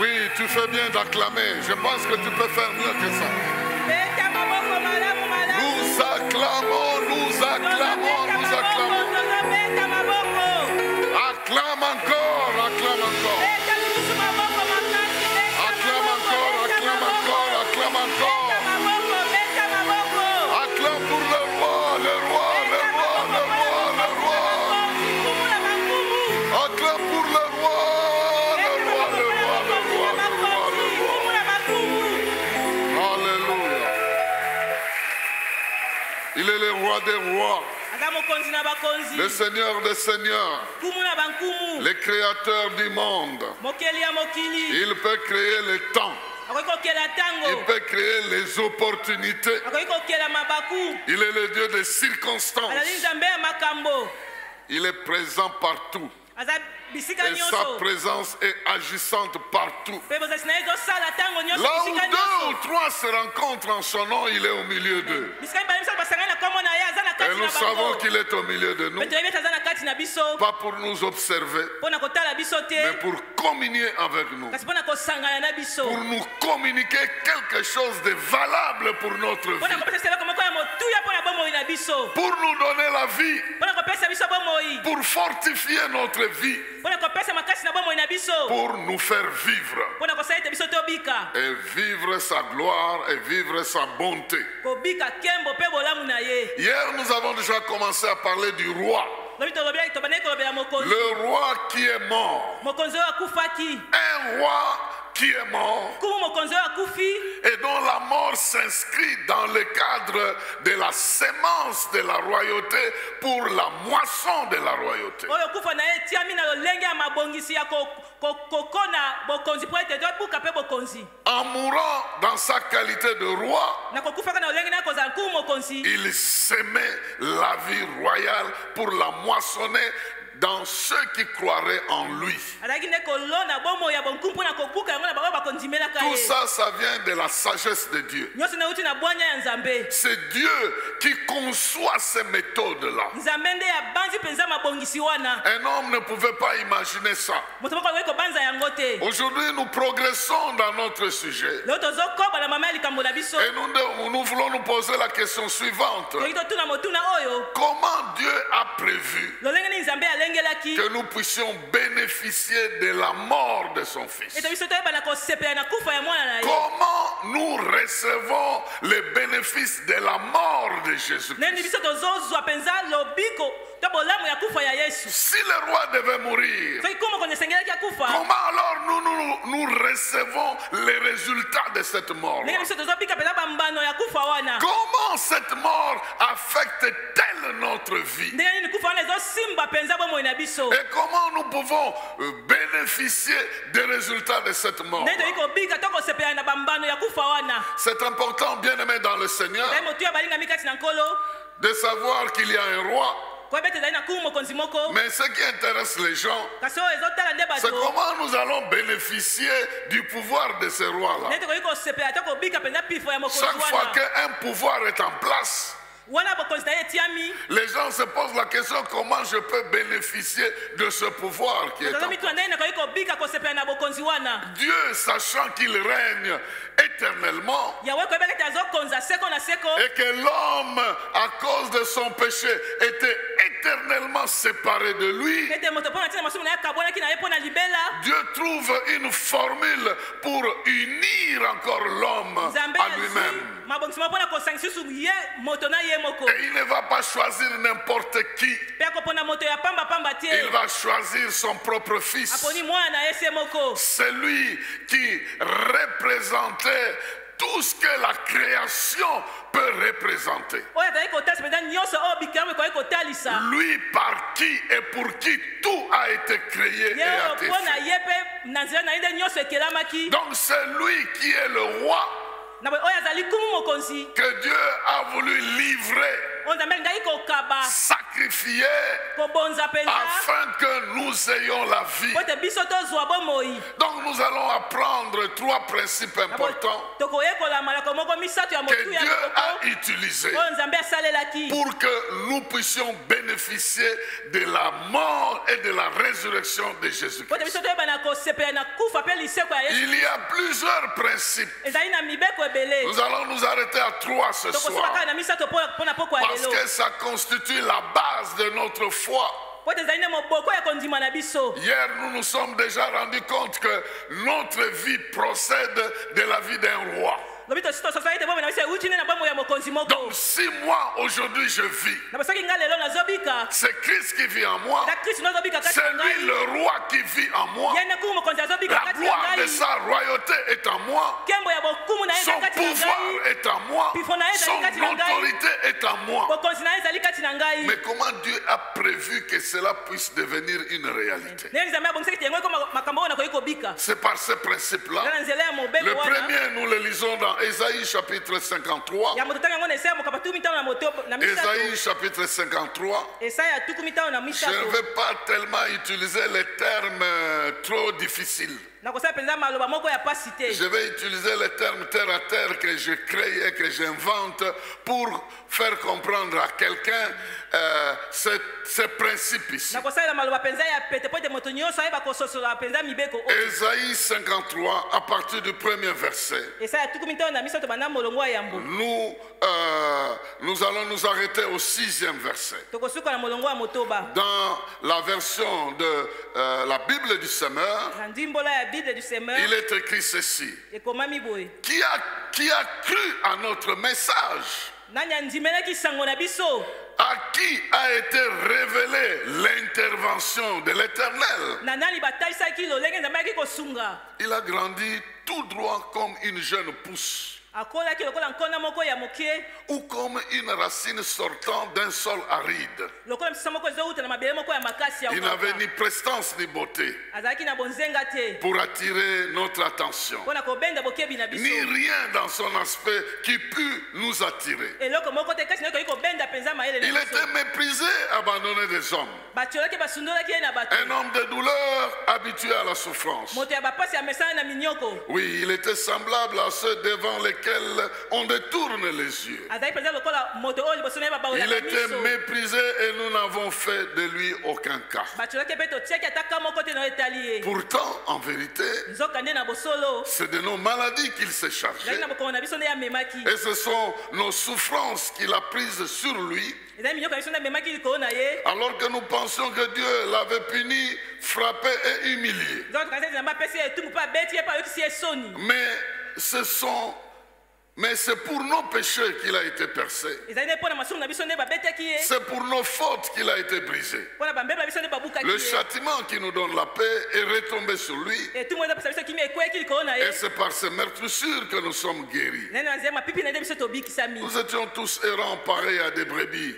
Oui, tu fais bien d'acclamer. Je pense que tu peux faire mieux que ça. Nous acclamons, nous acclamons, nous acclamons. Acclame encore, acclame encore. Acclame encore, acclame encore, acclame encore. Acclame pour le roi, le roi, le roi, le roi, le roi. Acclame pour le roi, le roi, le roi, le roi, le roi, le roi. Alléluia. Il est le roi des rois. Le Seigneur des seigneurs, le créateur du monde. Il peut créer le temps. Il peut créer les opportunités. Il est le Dieu des circonstances. Il est présent partout. Et sa présence est agissante partout. Là où deux ou trois se rencontrent en son nom, il est au milieu d'eux. Et nous savons qu'il est au milieu de nous. Pas pour nous observer, mais pour communier avec nous. Pour nous communiquer quelque chose de valable pour notre vie. Pour nous donner la vie. Pour fortifier notre vie. Pour nous faire vivre. Et vivre sa gloire et vivre sa bonté. Hier, nous avons déjà commencé à parler du roi. Le roi qui est mort. Un roi qui est mort et dont la mort s'inscrit dans le cadre de la sémence de la royauté pour la moisson de la royauté. En mourant dans sa qualité de roi, il sémait la vie royale pour la moissonner dans ceux qui croiraient en lui. Tout ça, ça vient de la sagesse de Dieu. C'est Dieu qui conçoit ces méthodes-là. Un homme ne pouvait pas imaginer ça. Aujourd'hui, nous progressons dans notre sujet. Et nous voulons nous poser la question suivante. Comment Dieu a prévu que nous puissions bénéficier de la mort de son Fils? Comment nous recevons les bénéfices de la mort de Jésus-Christ? Si le roi devait mourir, comment alors nous recevons les résultats de cette mort? Comment cette mort affecte-t-elle notre vie? Et comment nous pouvons bénéficier des résultats de cette mort? C'est important, bien aimé dans le Seigneur, de savoir qu'il y a un roi. Mais ce qui intéresse les gens, c'est comment nous allons bénéficier du pouvoir de ce roi-là. Chaque fois qu'un pouvoir est en place, les gens se posent la question: comment je peux bénéficier de ce pouvoir qui est en place? Dieu, sachant qu'il règne éternellement et que l'homme, à cause de son péché, était éternellement séparé de lui, Dieu trouve une formule pour unir encore l'homme à lui-même. Et il ne va pas choisir n'importe qui. Il va choisir son propre fils. Celui qui représentait tout ce que la création peut représenter. Lui par qui et pour qui tout a été créé et a été fait. Donc c'est lui qui est le roi que Dieu a voulu livrer, sacrifier sacrifié afin que nous ayons la vie. Donc nous allons apprendre 3 principes importants que Dieu a utilisés pour que nous puissions bénéficier de la mort et de la résurrection de Jésus-Christ. Il y a plusieurs principes. Nous allons nous arrêter à 3 ce soir parce que ça constitue la base de notre foi. Hier, nous nous sommes déjà rendus compte que notre vie procède de la vie d'un roi. Donc si moi aujourd'hui je vis, c'est Christ qui vit en moi, c'est lui le roi qui vit en moi, la gloire de sa royauté est en moi, son pouvoir est en moi, son autorité est en moi. Mais comment Dieu a prévu que cela puisse devenir une réalité? C'est par ce principe-là. Le premier, nous le lisons dans Ésaïe chapitre 53. Ésaïe chapitre 53. Je ne vais pas tellement utiliser les termes trop difficiles. Je vais utiliser les termes terre à terre que je crée et que j'invente pour faire comprendre à quelqu'un ce principe ici. Ésaïe 53, à partir du premier verset. Nous allons nous arrêter au 6e verset. Dans la version de la Bible du Semeur, il est écrit ceci: qui a cru à notre message? À qui a été révélée l'intervention de l'Éternel? Il a grandi tout droit comme une jeune pousse, ou comme une racine sortant d'un sol aride. Il n'avait ni prestance ni beauté pour attirer notre attention, ni rien dans son aspect qui put nous attirer. Il était méprisé, abandonné des hommes, un homme de douleur, habitué à la souffrance. Oui, il était semblable à ceux devant lesquels on détourne les yeux. Il était méprisé et nous n'avons fait de lui aucun cas. Pourtant, en vérité, c'est de nos maladies qu'il s'est chargé, et ce sont nos souffrances qu'il a prises sur lui, alors que nous pensions que Dieu l'avait puni, frappé et humilié. Mais c'est pour nos péchés qu'il a été percé. C'est pour nos fautes qu'il a été brisé. Le châtiment qui nous donne la paix est retombé sur lui. Et c'est par ces meurtrissures que nous sommes guéris. Nous étions tous errants pareils à des brebis.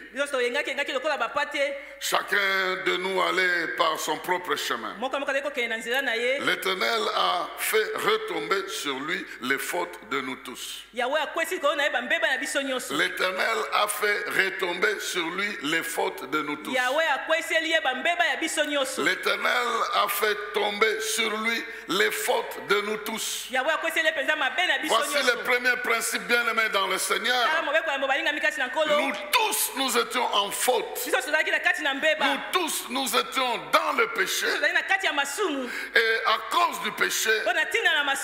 Chacun de nous allait par son propre chemin. L'Éternel a fait retomber sur lui les fautes de nous tous. L'Éternel a fait retomber sur lui les fautes de nous tous. L'Éternel a fait tomber sur lui les fautes de nous tous. Voici le premier principe, bien-aimé dans le Seigneur. Nous tous, nous étions en faute. Nous tous, nous étions dans le péché. Et à cause du péché,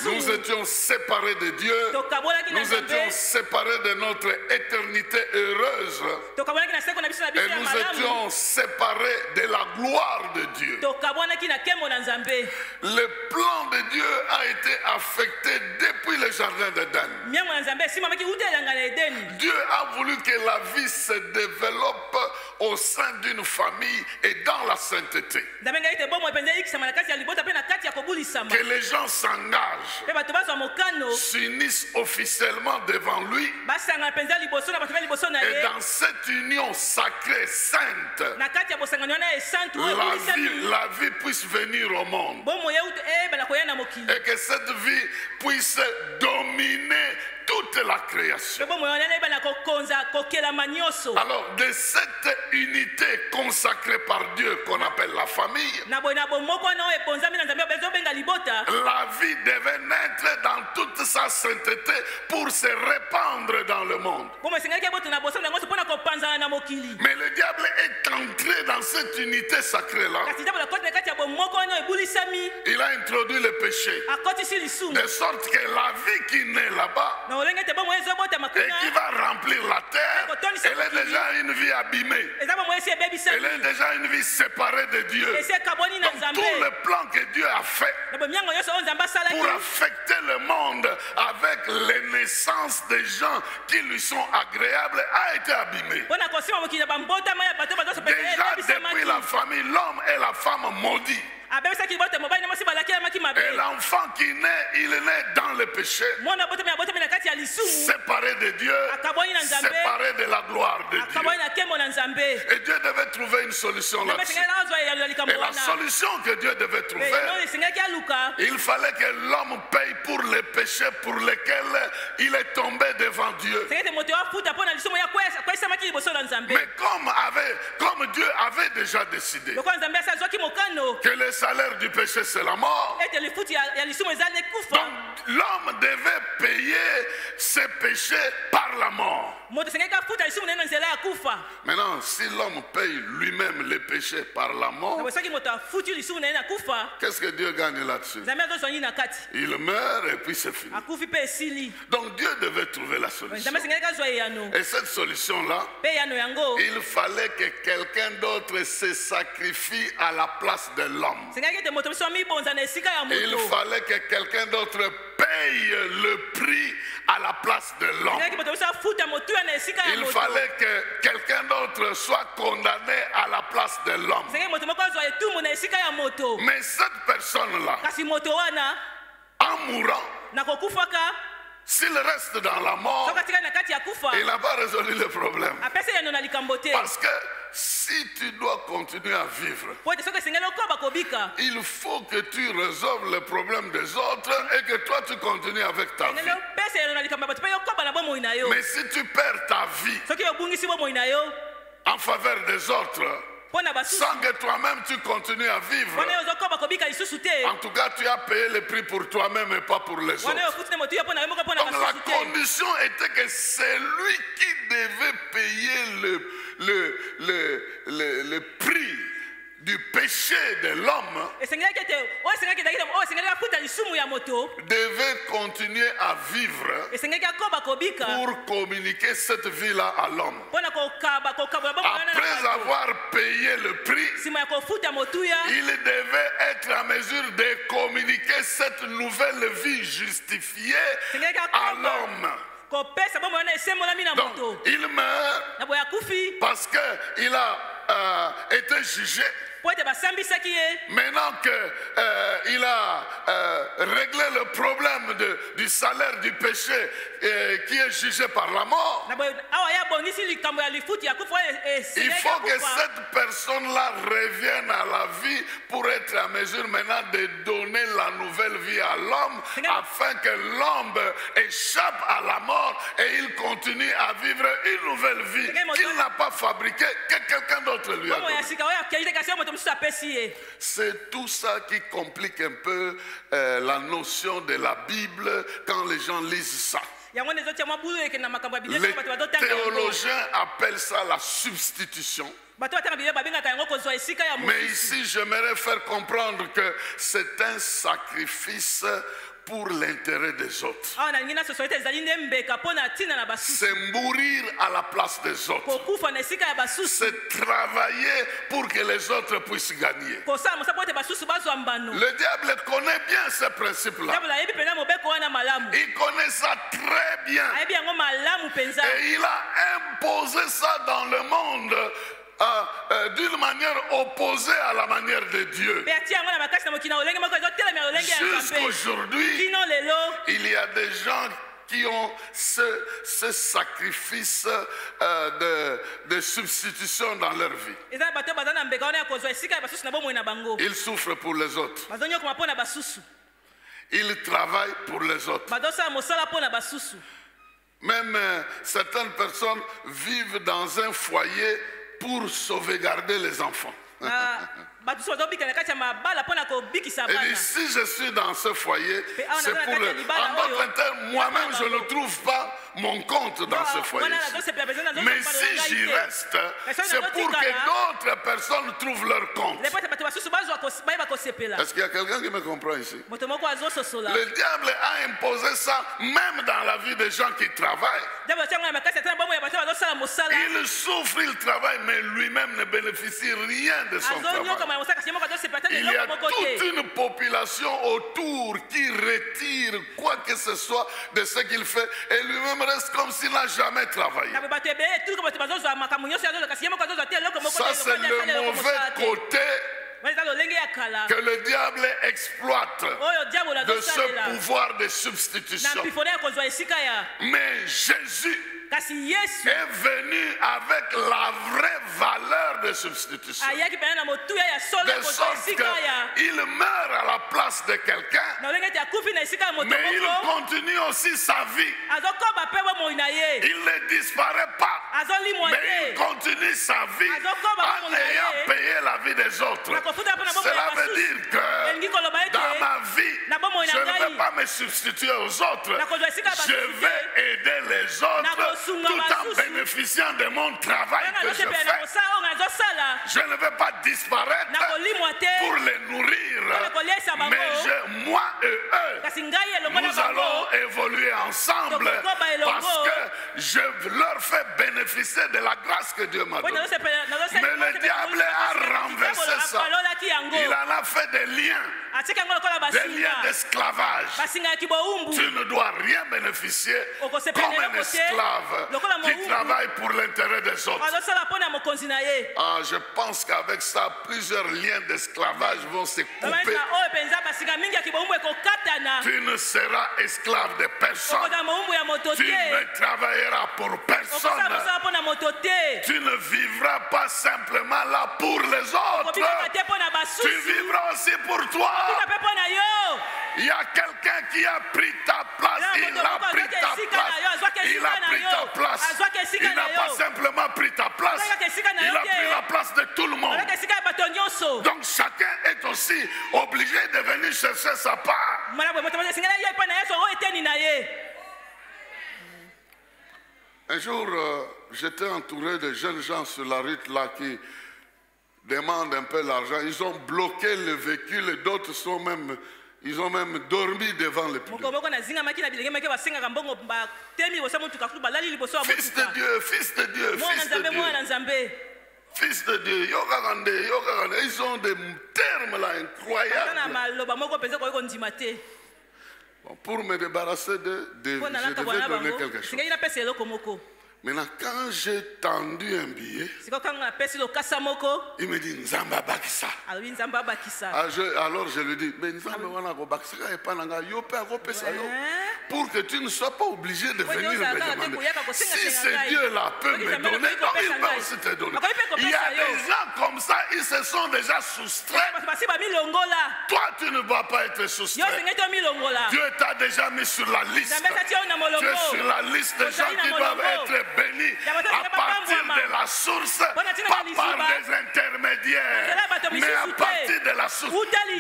nous étions séparés de Dieu. Nous étions séparés de notre éternité heureuse. Et nous étions séparés de la gloire de Dieu. Le plan de Dieu a été affecté depuis le jardin d'Éden. Dieu a voulu que la vie se développe au sein d'une famille et dans la sainteté. Que les gens s'engagent, s'unissent officiellement devant lui, et dans cette union sacrée, sainte, la vie puisse venir au monde. et que cette vie puisse dominer toute la création. Alors, de cette unité consacrée par Dieu qu'on appelle la famille, la vie devait naître dans toute sa sainteté pour se répandre dans le monde. Mais le diable est entré dans cette unité sacrée-là. Il a introduit le péché, de sorte que la vie qui naît là-bas et qui va remplir la terre, elle est déjà une vie abîmée. Elle est déjà une vie séparée de Dieu. Donc tout le plan que Dieu a fait pour affecter le monde avec les naissances des gens qui lui sont agréables a été abîmé. Déjà depuis la famille, l'homme et la femme maudits. Et l'enfant qui naît, il est né dans le péché, séparé de Dieu, séparé de la gloire de Dieu. Et Dieu devait trouver une solution là-dessus. Et la solution que Dieu devait trouver, il fallait que l'homme paye pour les péchés pour lesquels il est tombé devant Dieu. Mais comme Dieu avait déjà décidé que le salaire du péché c'est la mort, donc l'homme devait payer ses péchés par la mort. Maintenant, si l'homme paye lui-même les péchés par la mort, qu'est-ce que Dieu gagne là-dessus? Il meurt et puis c'est fini. Donc Dieu devait trouver la solution. Et cette solution-là, il fallait que quelqu'un d'autre se sacrifie à la place de l'homme. Il fallait que quelqu'un d'autre paye le prix à la place de l'homme. Il fallait que quelqu'un d'autre soit condamné à la place de l'homme. Mais cette personne-là, en mourant, s'il reste dans la mort, il n'a pas résolu le problème. Parce que si tu dois continuer à vivre, il faut que tu résolves le problème des autres et que toi tu continues avec ta vie. Mais si tu perds ta vie en faveur des autres, sans que toi-même tu continues à vivre, en tout cas tu as payé le prix pour toi-même et pas pour les autres. Donc la condition était que c'est lui qui devait payer le prix du péché de l'homme, devait continuer à vivre pour communiquer cette vie-là à l'homme. Après avoir payé le prix, il devait être en mesure de communiquer cette nouvelle vie justifiée à l'homme. Donc, il meurt parce qu'il a été jugé. Maintenant qu'il a réglé le problème du salaire du péché qui est jugé par la mort, il faut que cette personne-là revienne à la vie pour être en mesure maintenant de donner la nouvelle vie à l'homme afin que l'homme échappe à la mort et il continue à vivre une nouvelle vie qu'il n'a pas fabriquée, que quelqu'un d'autre lui a donnée. C'est tout ça qui complique un peu la notion de la Bible quand les gens lisent ça. Les théologiens appellent ça la substitution. Mais ici, j'aimerais faire comprendre que c'est un sacrifice pour l'intérêt des autres. C'est mourir à la place des autres. C'est travailler pour que les autres puissent gagner. Le diable connaît bien ce principe-là. Il connaît ça très bien. Et il a imposé ça dans le monde d'une manière opposée à la manière de Dieu. Jusqu'aujourd'hui, il y a des gens qui ont ce sacrifice de substitution dans leur vie. Ils souffrent pour les autres. Ils travaillent pour les autres. Même certaines personnes vivent dans un foyer pour sauvegarder les enfants. Et si je suis dans ce foyer, c'est pour en d'autres termes, moi-même je ne trouve pas mon compte dans ce foyer. Mais si j'y reste, c'est pour que d'autres personnes trouvent leur compte. Est-ce qu'il y a quelqu'un qui me comprend ici? Le diable a imposé ça même dans la vie des gens qui travaillent. Il souffre, il travaille, mais lui-même ne bénéficie rien de son travail. Il y a toute une population autour qui retire quoi que ce soit de ce qu'il fait et lui-même reste comme s'il n'a jamais travaillé. Ça, c'est le mauvais côté que le diable exploite de ce pouvoir de substitution. Mais Jésus est venu avec la vraie valeur de substitution. De sorte qu'il meurt à la place de quelqu'un, mais il continue aussi sa vie. Il ne disparaît pas, mais il continue sa vie en ayant payé la vie des autres. Cela veut dire que dans ma vie, je ne vais pas me substituer aux autres. Je vais aider les autres tout en bénéficiant de mon travail que je fais. Je ne vais pas disparaître pour les nourrir, mais moi et eux, nous allons évoluer ensemble parce que je leur fais bénéficier de la grâce que Dieu m'a donnée. Mais le diable a renversé ça. Il en a fait des liens d'esclavage. Tu ne dois rien bénéficier comme un esclave qui travaille pour l'intérêt des autres. Je pense qu'avec ça, plusieurs liens d'esclavage vont se couper. Tu ne seras esclave de personne. Tu ne travailleras pour personne. Tu ne vivras pas simplement là pour les autres. Tu vivras aussi pour toi. Il y a quelqu'un qui a pris ta place. Il a pris ta place. Il a pris ta place. Il n'a pas simplement pris ta place. Il a pris la place de tout le monde. Donc chacun est aussi obligé de venir chercher sa part. Un jour, j'étais entouré de jeunes gens sur la route là qui demandent un peu l'argent. Ils ont bloqué le véhicule et d'autres ils ont même dormi devant le public. Fils de Dieu, fils de Dieu, fils de Dieu. Fils de Dieu, Yogagande, ils ont des termes là incroyables. Bon, pour me débarrasser je devais donner quelque chose. Maintenant, quand j'ai tendu un billet, il me dit Nzamba Bakissa. Alors je lui dis, mais Nzamba Bakissa n'est pas nanga, pour que tu ne sois pas obligé de venir me demander. Si ce Dieu-là peut me donner, donc il peut aussi te donner. Il y a des gens comme ça, ils se sont déjà soustraits. Toi, tu ne vas pas être soustrait. Dieu t'a déjà mis sur la liste. Tu es sur la liste des gens qui doivent être bénis à partir de la source, pas par des intermédiaires, mais à partir de la source.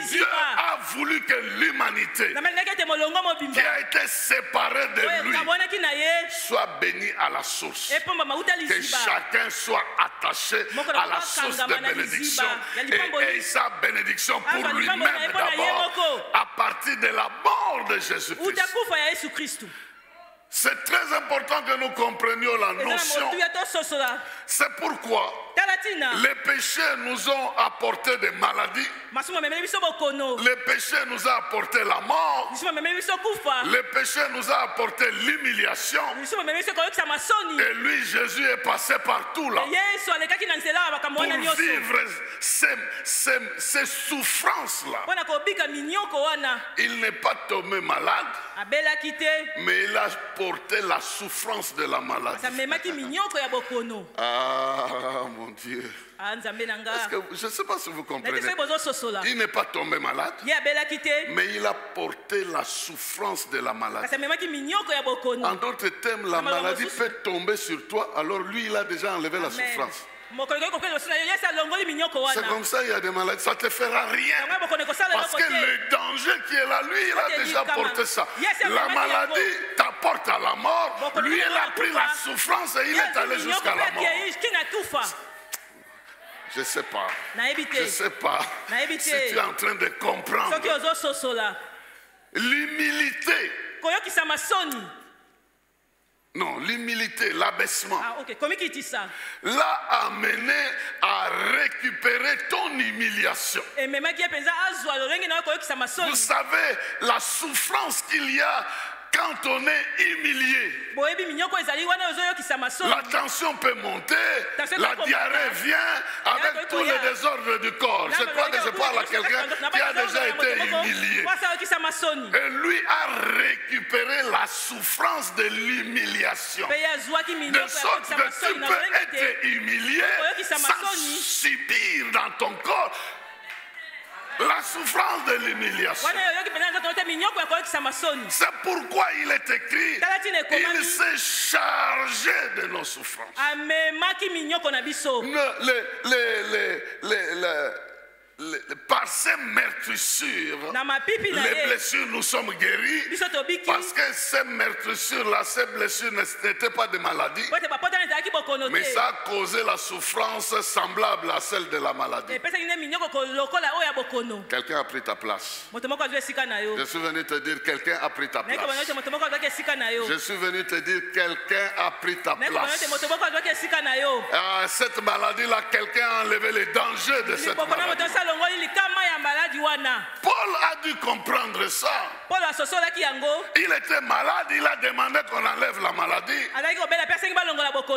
Dieu a voulu que l'humanité qui a été séparée de lui soit bénie à la source. Que chacun soit attaché à la source de bénédiction et ait sa bénédiction pour lui-même d'abord à partir de la mort de Jésus-Christ. C'est très important que nous comprenions la notion. C'est pourquoi les péchés nous ont apporté des maladies. Le péché nous a apporté la mort. Le péché nous a apporté l'humiliation. Et lui, Jésus, est passé par tout là pour vivre ces souffrances-là. Il n'est pas tombé malade, mais il a porté la souffrance de la maladie. mon Dieu. Je ne sais pas si vous comprenez. Il n'est pas tombé malade, mais il a porté la souffrance de la maladie. En d'autres termes, la maladie peut tomber sur toi, alors lui, il a déjà enlevé la souffrance. C'est comme ça, il y a des maladies, ça ne te fera rien. Parce que le danger qui est là, lui, il a déjà porté ça. La maladie t'apporte à la mort, lui, il a pris la souffrance et il est allé jusqu'à la mort. Je ne sais pas. Je ne sais pas si tu es en train de comprendre. L'humilité. Non, l'humilité, l'abaissement, l'a amené à récupérer ton humiliation. Vous savez, la souffrance qu'il y a quand on est humilié. La tension peut monter, la diarrhée vient avec tous les désordres du corps. Je crois que je parle à quelqu'un qui a déjà été humilié. Et lui a récupéré la souffrance de l'humiliation. De sorte que tu peux être humilié sans subir dans ton corps la souffrance de l'humiliation. C'est pourquoi il est écrit, il s'est chargé de nos souffrances. Par ces meurtrissures, les blessures, nous sommes guéris. Parce que ces meurtrissures-là, ces blessures n'étaient pas des maladies, mais ça a causé la souffrance semblable à celle de la maladie. Quelqu'un a pris ta place. Je suis venu te dire, quelqu'un a pris ta place. Je suis venu te dire, quelqu'un a pris ta place. Cette maladie-là, quelqu'un a enlevé les dangers de cette maladie. Paul a dû comprendre ça. Il était malade, il a demandé qu'on enlève la maladie.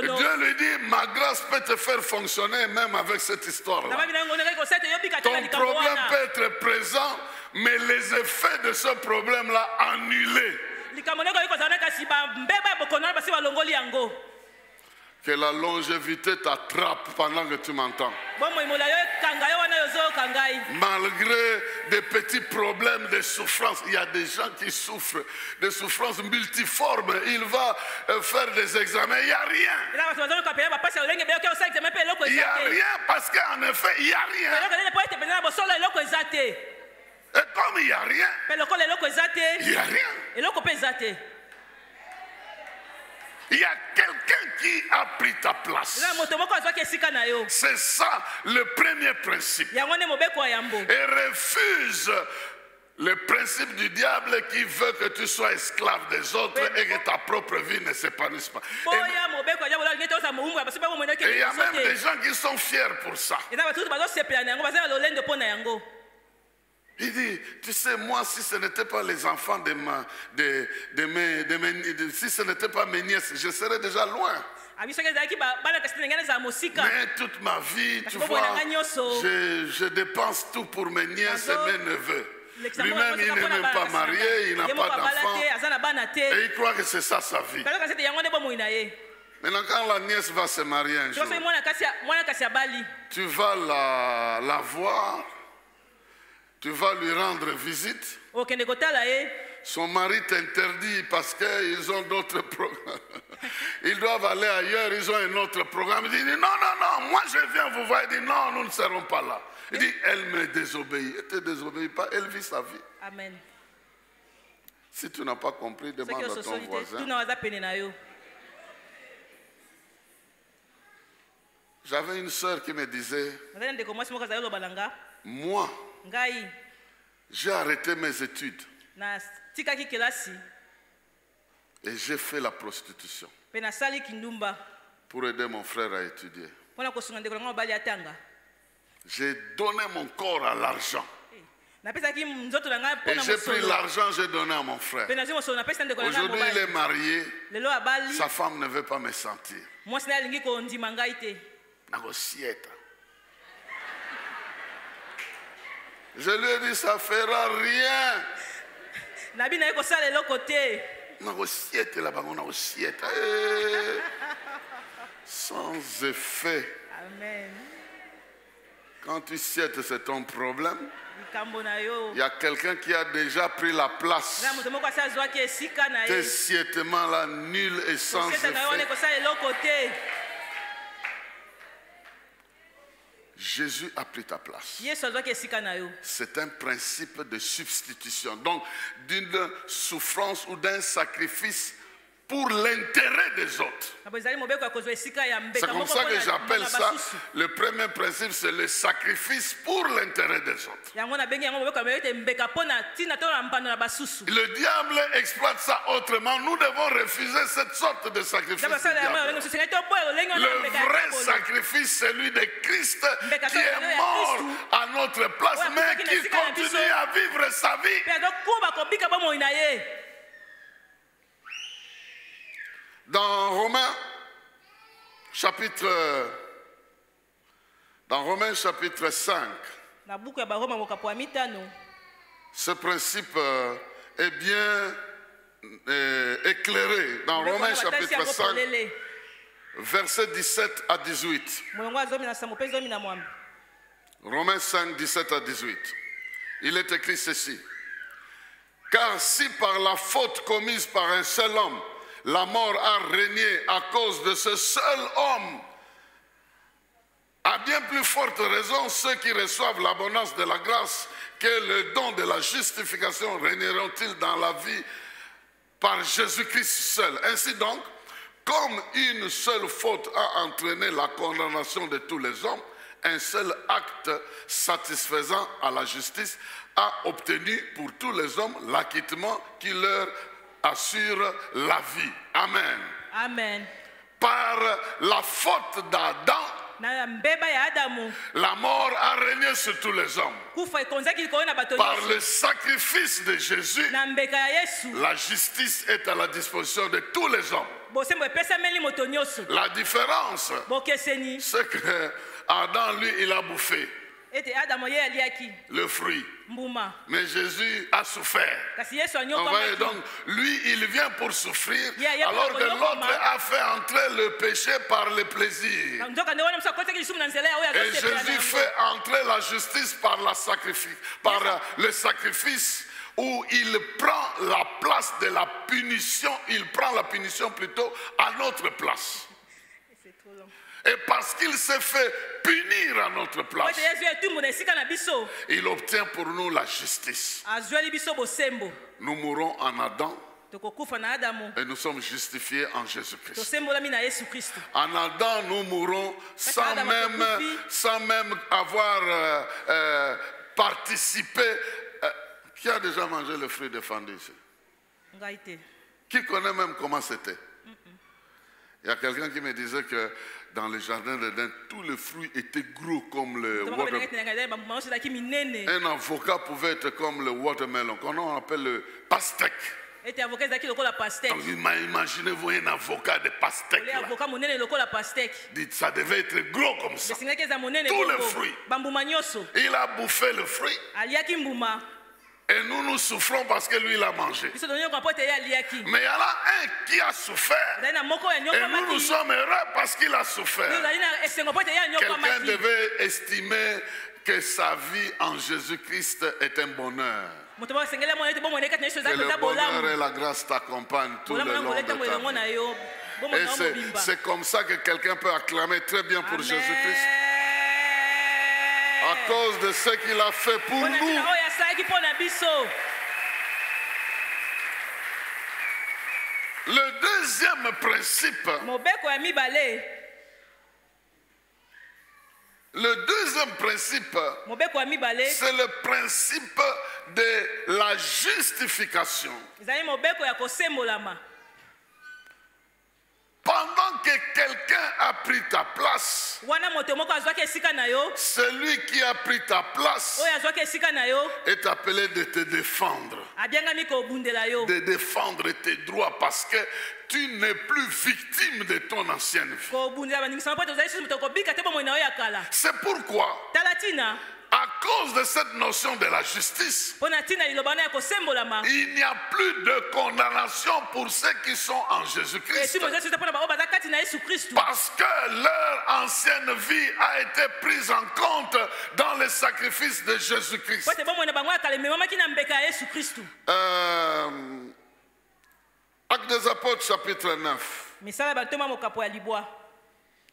Dieu lui dit, ma grâce peut te faire fonctionner même avec cette histoire-là. Ton problème peut être présent, mais les effets de ce problème-là annulés. Que la longévité t'attrape pendant que tu m'entends. Malgré des petits problèmes de souffrance, il y a des gens qui souffrent de souffrances multiformes. Il va faire des examens, il n'y a rien. Il n'y a rien parce qu'en effet, il n'y a rien. Et comme il n'y a rien, il n'y a rien. Il y a quelqu'un qui a pris ta place. C'est ça le premier principe. Et refuse le principe du diable qui veut que tu sois esclave des autres et que ta propre vie ne s'épanouisse pas. Et il y a même des gens qui sont fiers pour ça. Il dit, tu sais, moi, si ce n'était pas les enfants si ce n'était pas mes nièces, je serais déjà loin. Mais toute ma vie, tu vois, je dépense tout pour mes nièces et mes neveux. Lui-même, il n'est même pas marié, il n'a pas d'enfant. Et il croit que c'est ça sa vie. Maintenant, quand la nièce va se marier un jour, tu vas la voir. Tu vas lui rendre visite. Son mari t'interdit parce qu'ils ont d'autres programmes. Ils doivent aller ailleurs, ils ont un autre programme. Il dit, non, non, non, moi je viens vous voir. Il dit, non, nous ne serons pas là. Il dit, elle me désobéit. Elle ne te désobéit pas, elle vit sa vie. Amen. Si tu n'as pas compris, demande à ton voisin. J'avais une sœur qui me disait, moi, j'ai arrêté mes études et j'ai fait la prostitution pour aider mon frère à étudier. J'ai donné mon corps à l'argent. Et j'ai pris l'argent, j'ai donné à mon frère. Aujourd'hui, il est marié. Sa femme ne veut pas me sentir. Je lui ai dit, ça ne fera rien. Sans effet. Amen. Quand tu siètes, c'est ton problème. Il y a quelqu'un qui a déjà pris la place. Tes siètements là, nuls et sans effet. Jésus a pris ta place. C'est un principe de substitution. Donc, d'une souffrance ou d'un sacrifice pour l'intérêt des autres. C'est comme ça que j'appelle ça. Le premier principe, c'est le sacrifice pour l'intérêt des autres. Le diable exploite ça autrement. Nous devons refuser cette sorte de sacrifice. Le vrai sacrifice, c'est celui de Christ qui est mort à notre place, mais qui continue à vivre sa vie. Dans Romains chapitre 5, ce principe est bien éclairé. Dans Romains chapitre 5, versets 17 à 18. Romains 5, 17 à 18. Il est écrit ceci. Car si par la faute commise par un seul homme, la mort a régné à cause de ce seul homme, à bien plus forte raison, ceux qui reçoivent l'abondance de la grâce que le don de la justification régneront-ils dans la vie par Jésus-Christ seul. Ainsi donc, comme une seule faute a entraîné la condamnation de tous les hommes, un seul acte satisfaisant à la justice a obtenu pour tous les hommes l'acquittement qui leur assure la vie. Amen. Amen. Par la faute d'Adam, la mort a régné sur tous les hommes. Par le sacrifice de Jésus, la justice est à la disposition de tous les hommes. La différence, c'est que Adam, lui, il a bouffé le fruit. Mais Jésus a souffert. Donc, lui, il vient pour souffrir, alors que l'autre a fait entrer le péché par le plaisir. Et Jésus fait entrer la justice par le sacrifice, où il prend la place de la punition. Il prend la punition plutôt à notre place. Et parce qu'il s'est fait punir à notre place, il obtient pour nous la justice. Nous mourons en Adam et nous sommes justifiés en Jésus-Christ. En Adam, nous mourons sans même avoir participé. Qui a déjà mangé le fruit défendu ici? Qui connaît même comment c'était? Il y a quelqu'un qui me disait que dans le jardin d'Éden, tous les fruits étaient gros comme le watermelon. Un avocat pouvait être comme le watermelon, qu'on appelle le pastèque. Donc imaginez-vous un avocat de pastèque. Dites, ça devait être gros comme ça. Tous les fruits. Il a bouffé le fruit. Et nous souffrons parce que lui, il a mangé. Mais il y en a un qui a souffert. Et nous sommes heureux parce qu'il a souffert. Quelqu'un devait estimer que sa vie en Jésus-Christ est un bonheur. Que le bonheur et la grâce t'accompagnent tout le long de ta vie. Et c'est comme ça que quelqu'un peut acclamer très bien pour Jésus-Christ. À cause de ce qu'il a fait pour nous. Le deuxième principe, c'est le principe de la justification. Pendant que quelqu'un a pris ta place, celui qui a pris ta place est appelé de te défendre. De défendre tes droits parce que tu n'es plus victime de ton ancienne vie. C'est pourquoi à cause de cette notion de la justice, il n'y a plus de condamnation pour ceux qui sont en Jésus-Christ. Parce que leur ancienne vie a été prise en compte dans le sacrifice de Jésus-Christ. Actes des Apôtres chapitre 9.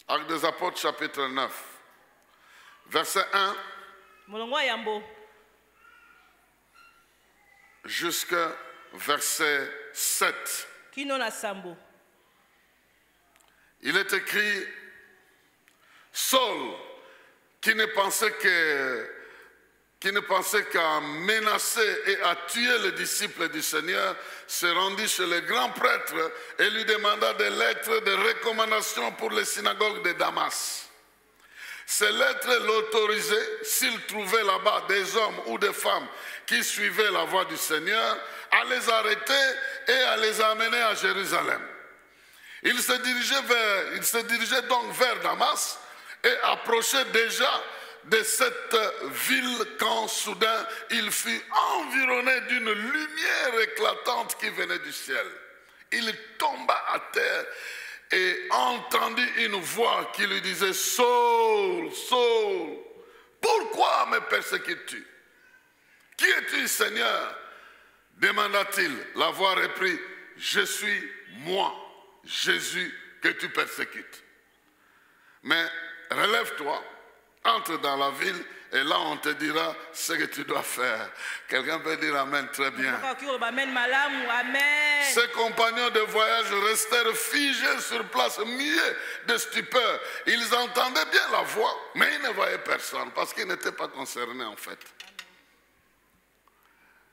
Actes des Apôtres chapitre 9. Verset 1 jusqu'à verset 7. Il est écrit, Saul, qui ne pensait qu'à menacer et à tuer les disciples du Seigneur, se rendit chez le grand prêtre et lui demanda des lettres de recommandation pour les synagogues de Damas. Ces lettres l'autorisaient, s'il trouvait là-bas des hommes ou des femmes qui suivaient la voie du Seigneur, à les arrêter et à les amener à Jérusalem. Il se dirigeait donc vers Damas et approchait déjà de cette ville quand soudain il fut environné d'une lumière éclatante qui venait du ciel. Il tomba à terre et entendit une voix qui lui disait, Saul, Saul, pourquoi me persécutes-tu? Qui es-tu, Seigneur? Demanda-t-il. La voix reprit, je suis moi, Jésus, que tu persécutes. Mais relève-toi, entre dans la ville et là on te dira ce que tu dois faire. Quelqu'un peut dire Amen, très bien. Ses compagnons de voyage restèrent figés sur place, muets de stupeur. Ils entendaient bien la voix, mais ils ne voyaient personne parce qu'ils n'étaient pas concernés en fait.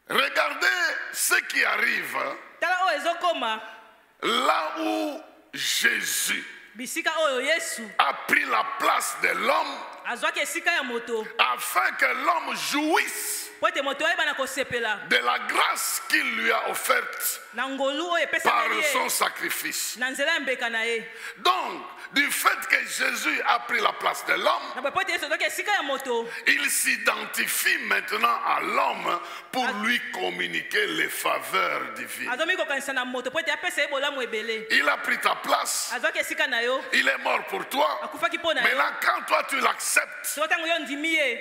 Regardez ce qui arrive là où Jésus a pris la place de l'homme afin que l'homme jouisse de la grâce qu'il lui a offerte par son sacrifice. Donc, du fait que Jésus a pris la place de l'homme, il s'identifie maintenant à l'homme pour lui communiquer les faveurs divines. Il a pris ta place, il est mort pour toi. Maintenant, quand toi tu l'acceptes,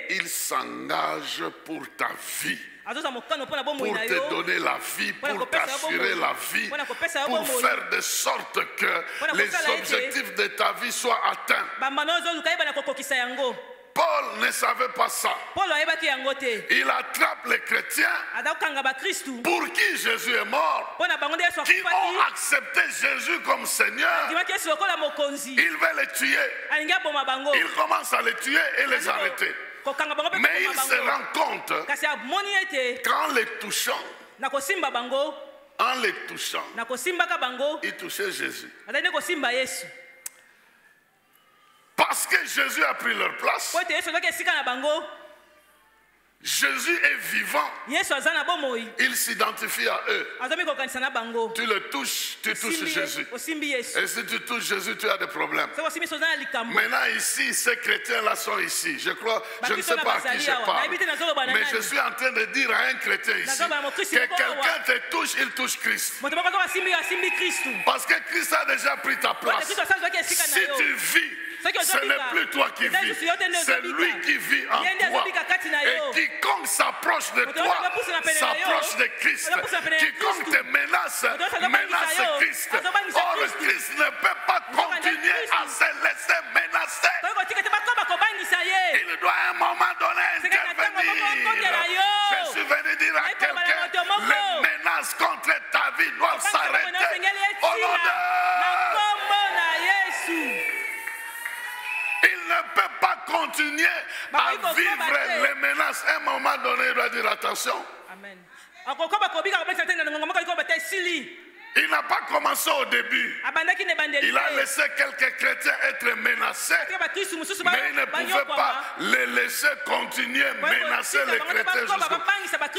il s'engage pour ta vie, pour te donner la vie, pour t'assurer la vie, pour faire de sorte que les objectifs de ta vie soient atteints. Paul ne savait pas ça. Il attrape les chrétiens pour qui Jésus est mort, qui ont accepté Jésus comme Seigneur. Il veut les tuer. Il commence à les tuer et les arrêter. Mais il se rend compte qu'en les touchant, il touchait Jésus. Parce que Jésus a pris leur place, Jésus est vivant. Il s'identifie à eux. Tu le touches, tu touches Jésus. Et si tu touches Jésus, tu as des problèmes. Maintenant ici, ces chrétiens-là sont ici. Je crois, je ne sais pas à qui je parle, mais je suis en train de dire à un chrétien ici que quelqu'un te touche, il touche Christ. Parce que Christ a déjà pris ta place. Si tu vis, ce n'est plus toi qui vis, c'est lui qui vit en toi. Et quiconque s'approche de toi s'approche de Christ. Quiconque te menace, menace Christ. Or, Christ ne peut pas continuer à se laisser menacer. Il doit à un moment donné intervenir. Je suis venu dire à quelqu'un, les menaces contre ta vie doivent s'arrêter au nom de... Il ne peut pas continuer à vivre les menaces. À un moment donné, il doit dire attention. Amen. Il n'a pas commencé au début. Il a laissé quelques chrétiens être menacés, mais il ne pouvait pas les laisser continuer à menacer les chrétiens jusqu'au...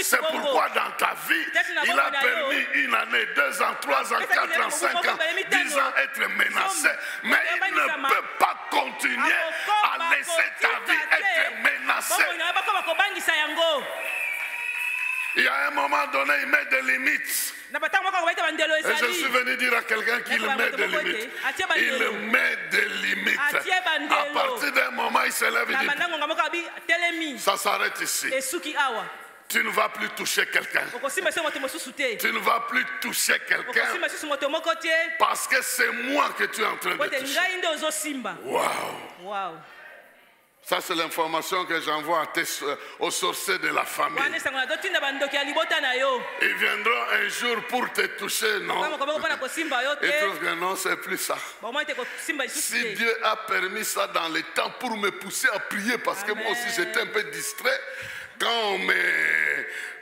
C'est pourquoi dans ta vie, il a permis 1 année, 2 ans, 3 ans, 4 ans, 5 ans, 10 ans être menacé, mais il ne peut pas continuer à laisser ta vie être menacée un moment donné, il met des limites. Et je suis venu dire à quelqu'un qu'il met des limites. Il met des limites. À partir d'un moment, il se lève et dit, ça s'arrête ici. Tu ne vas plus toucher quelqu'un. Tu ne vas plus toucher quelqu'un. Parce que c'est moi que tu es en train de toucher. Wow. Ça, c'est l'information que j'envoie aux sorciers de la famille. Ils viendront un jour pour te toucher, non? Ils trouvent que non, c'est plus ça. Si Dieu a permis ça dans les temps pour me pousser à prier, parce que moi aussi j'étais un peu distrait, quand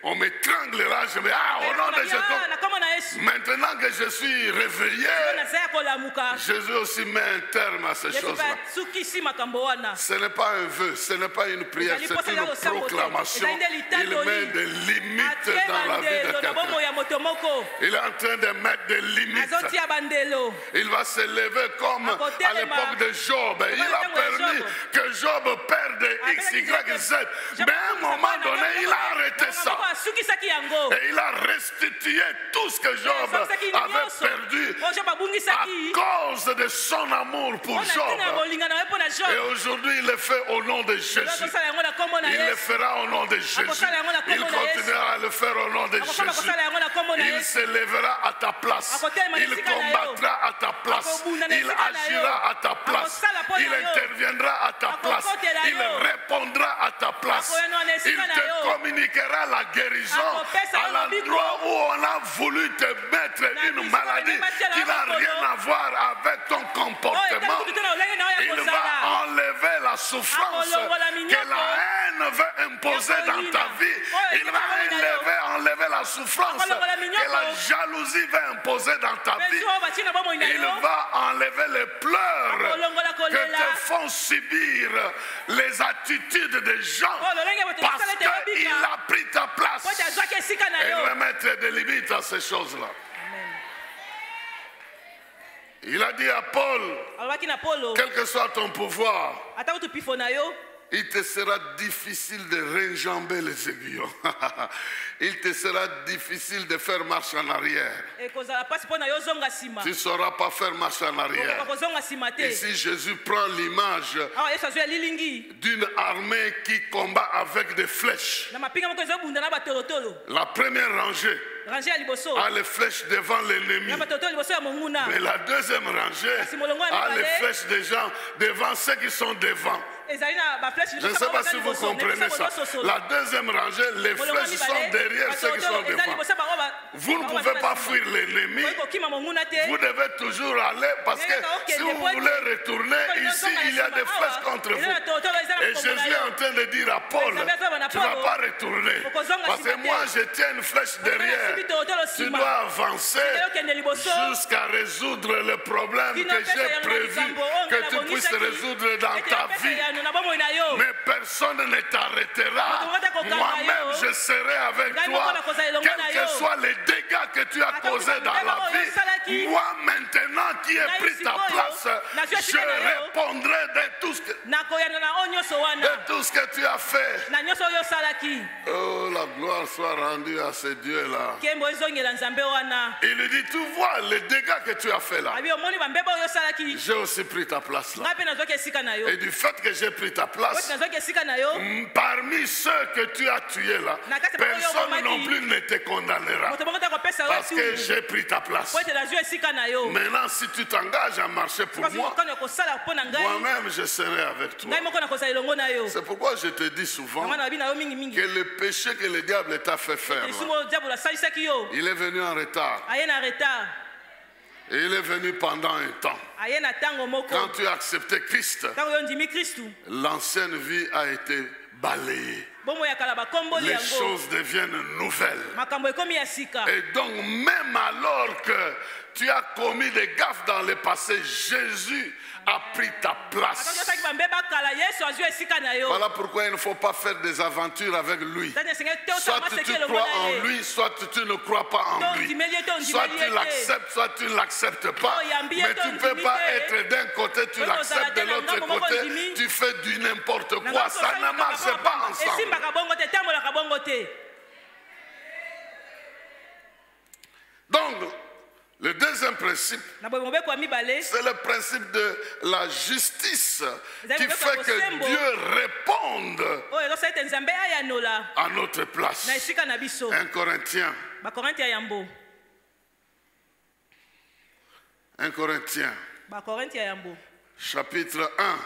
on m'étranglera, je me dis, au nom de Jésus. Maintenant que je suis réveillé, Jésus aussi met un terme à ces choses-là. Ce n'est pas un vœu, ce n'est pas une prière, c'est une proclamation. Il met des limites dans la vie de quelqu'un. Il est en train de mettre des limites. Il va se lever comme à l'époque de Job. Il a permis que Job perde X, Y, Z. Mais à un moment donné, il a arrêté ça. Et il a restitué tout ce que Job avait perdu à cause de son amour pour Job. Et aujourd'hui, il le fait au nom de Jésus. Il le fera au nom de Jésus. Il continuera à le faire au nom de Jésus. Il se lèvera à ta place. Il combattra à ta place. Il agira à ta place. Il interviendra à ta place. Il répondra à ta place. Il te communiquera la guérison à l'endroit où on a voulu te mettre une maladie qui n'a rien à voir avec ton comportement. Il va enlever la souffrance que la haine veut imposer dans ta vie. Il va enlever la souffrance que la jalousie veut imposer dans ta vie. Il va enlever les pleurs que te font subir les attitudes des gens parce qu'il a pris ta place. Et il va mettre des limites à ces choses-là. Il a dit à Paul, quel que soit ton pouvoir, il te sera difficile de réjamber les aiguillons. Il te sera difficile de faire marche en arrière. Tu ne sauras pas faire marche en arrière. Ici, Jésus prend l'image d'une armée qui combat avec des flèches. La première rangée a les flèches devant l'ennemi. Mais la deuxième rangée a les flèches des gens devant ceux qui sont devant. Je ne sais pas si vous comprenez ça. La deuxième rangée, les flèches sont derrière ceux qui sont devant. Vous ne pouvez pas fuir l'ennemi. Vous devez toujours aller parce que si vous voulez retourner, ici il y a des flèches contre vous. Et Jésus est en train de dire à Paul, tu ne vas pas retourner. Parce que moi je tiens une flèche derrière. Tu dois avancer jusqu'à résoudre le problème que j'ai prévu que tu puisses résoudre dans ta vie. Mais personne ne t'arrêtera. Moi-même je serai avec toi. Quels que soient les dégâts que tu as causés dans la vie, moi maintenant qui ai pris ta place, je répondrai de tout ce que tu as fait. Oh, la gloire soit rendue à ce Dieu-là. Il lui dit, tu vois les dégâts que tu as fait là. J'ai aussi pris ta place là. Et du fait que j'ai pris ta place, parmi ceux que tu as tués là, personne non plus ne te condamnera. Parce que j'ai pris ta place. Maintenant, si tu t'engages à marcher pour moi, moi-même je serai avec toi. C'est pourquoi je te dis souvent que le péché que le diable t'a fait faire, il est venu en retard. Et il est venu pendant un temps. Quand tu as accepté Christ, l'ancienne vie a été balayée. Les choses deviennent nouvelles. Et donc même alors que tu as commis des gaffes dans le passé, Jésus a pris ta place. Voilà pourquoi il ne faut pas faire des aventures avec lui. Soit tu crois en lui, soit tu ne crois pas en lui. Soit tu l'acceptes, soit tu ne l'acceptes pas. Mais tu ne peux pas être d'un côté, tu l'acceptes, de l'autre côté, tu fais du n'importe quoi. Ça ne marche pas ensemble. deuxième principe, c'est le principe de la justice qui fait que Dieu réponde à notre place. 1 Corinthiens. 1 Corinthiens. Chapitre 1.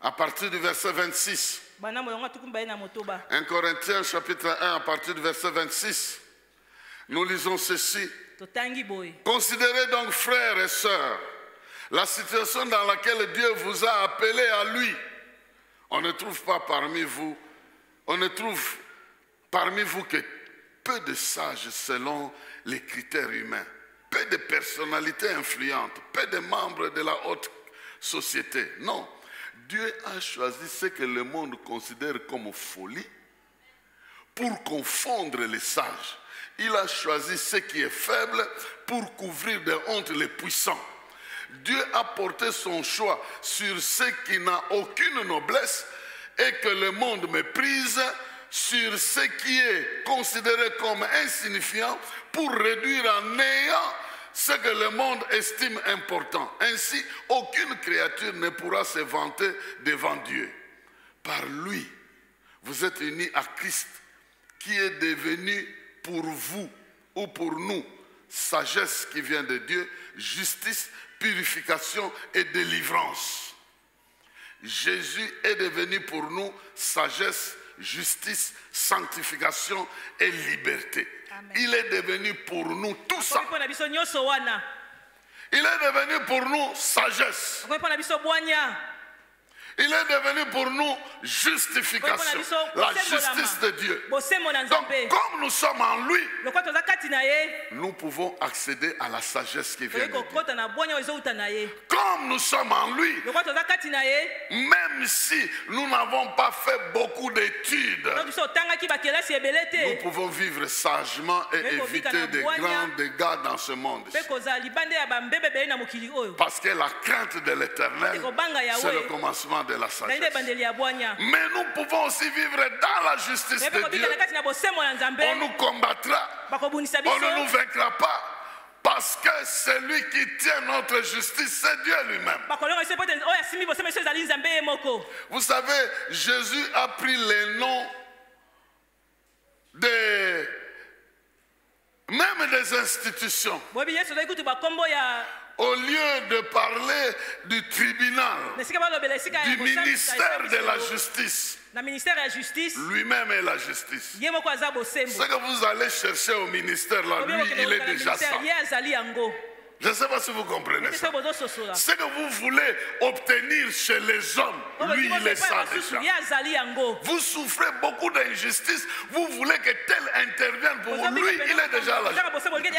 À partir du verset 26. 1 Corinthiens chapitre 1 à partir du verset 26. Nous lisons ceci. Considérez donc, frères et sœurs, la situation dans laquelle Dieu vous a appelé à lui. On ne trouve pas parmi vous, on ne trouve parmi vous que peu de sages selon les critères humains, peu de personnalités influentes, peu de membres de la haute société. Non, Dieu a choisi ce que le monde considère comme folie pour confondre les sages. Il a choisi ce qui est faible pour couvrir de honte les puissants. Dieu a porté son choix sur ce qui n'a aucune noblesse et que le monde méprise, sur ce qui est considéré comme insignifiant pour réduire en néant ce que le monde estime important. Ainsi, aucune créature ne pourra se vanter devant Dieu. Par lui, vous êtes unis à Christ, qui est devenu pour vous ou pour nous sagesse qui vient de Dieu, justice, purification et délivrance. Jésus est devenu pour nous sagesse, justice, sanctification et liberté. Amen. Il est devenu pour nous tout ça. Il est devenu pour nous sagesse. Il est devenu pour nous justification, la justice de Dieu. Donc, comme nous sommes en lui, nous pouvons accéder à la sagesse qui vient de Dieu. Comme nous sommes en lui, même si nous n'avons pas fait beaucoup d'études, nous pouvons vivre sagement et éviter de grands dégâts dans ce monde. Parce que la crainte de l'Éternel, c'est le commencement de la sagesse. Mais nous pouvons aussi vivre dans la justice de Dieu. On nous combattra, on ne nous vaincra pas, parce que celui qui tient notre justice, c'est Dieu lui-même. Vous savez, Jésus a pris les noms même des institutions. Au lieu de parler du tribunal, du ministère de la justice, lui-même est la justice. Ce que vous allez chercher au ministère, là, lui, il est déjà ça. Je ne sais pas si vous comprenez ça. Ce que vous voulez obtenir chez les hommes, lui, il est ça déjà. Vous souffrez beaucoup d'injustice, vous voulez que tel intervienne pour vous. Lui, il est déjà la justice. Il est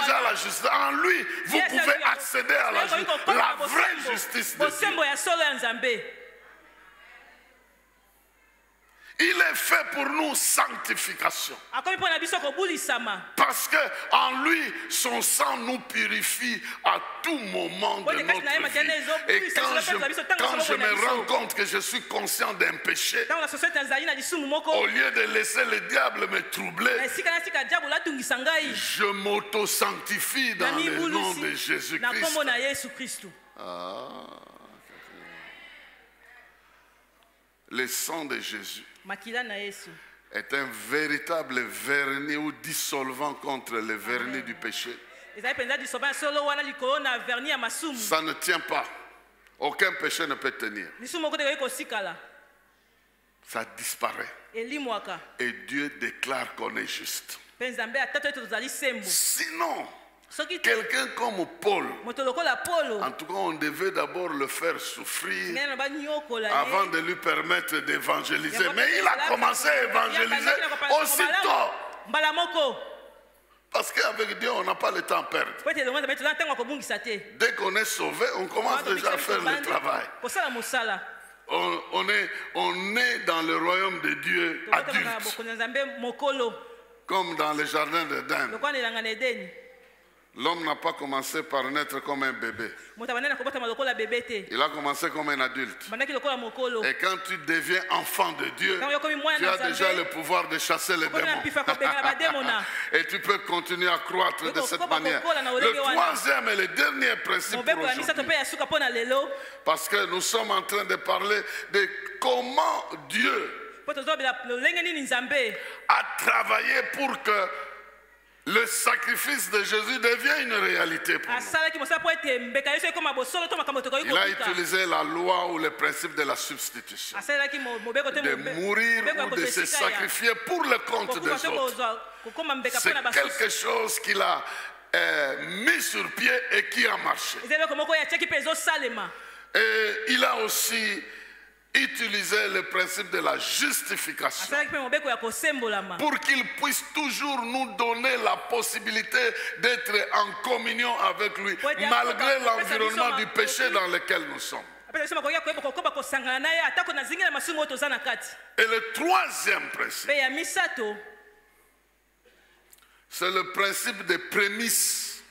déjà la justice. En lui, vous pouvez accéder à la justice, la vraie justice de Dieu. Il est fait pour nous sanctification. Parce qu'en lui, son sang nous purifie à tout moment de notre vie. Et quand je me rends compte que je suis conscient d'un péché, au lieu de laisser le diable me troubler, je m'auto-sanctifie dans le nom de Jésus-Christ. Le sang de Jésus est un véritable vernis ou dissolvant contre le vernis du péché. Ça ne tient pas. Aucun péché ne peut tenir. Ça disparaît. Et Dieu déclare qu'on est juste. Sinon, quelqu'un comme Paul, en tout cas on devait d'abord le faire souffrir avant de lui permettre d'évangéliser. Mais il a commencé à évangéliser aussitôt. Parce qu'avec Dieu on n'a pas le temps à perdre. Dès qu'on est sauvé, on commence déjà à faire le travail. On est dans le royaume de Dieu adulte, comme dans le jardin d'Éden. L'homme n'a pas commencé par naître comme un bébé. Il a commencé comme un adulte. Et quand tu deviens enfant de Dieu, tu as déjà le pouvoir de chasser les démons. Et tu peux continuer à croître de cette manière. Le troisième et le dernier principe pour aujourd'hui, parce que nous sommes en train de parler de comment Dieu a travaillé pour que le sacrifice de Jésus devient une réalité pour nous. Il a utilisé la loi ou le principe de la substitution. De mourir ou de se sacrifier pour le compte des autres. C'est quelque chose qu'il a mis sur pied et qui a marché. Et il a aussi utiliser le principe de la justification pour qu'il puisse toujours nous donner la possibilité d'être en communion avec lui malgré l'environnement du péché dans lequel nous sommes. Et le troisième principe, c'est le principe des prémices.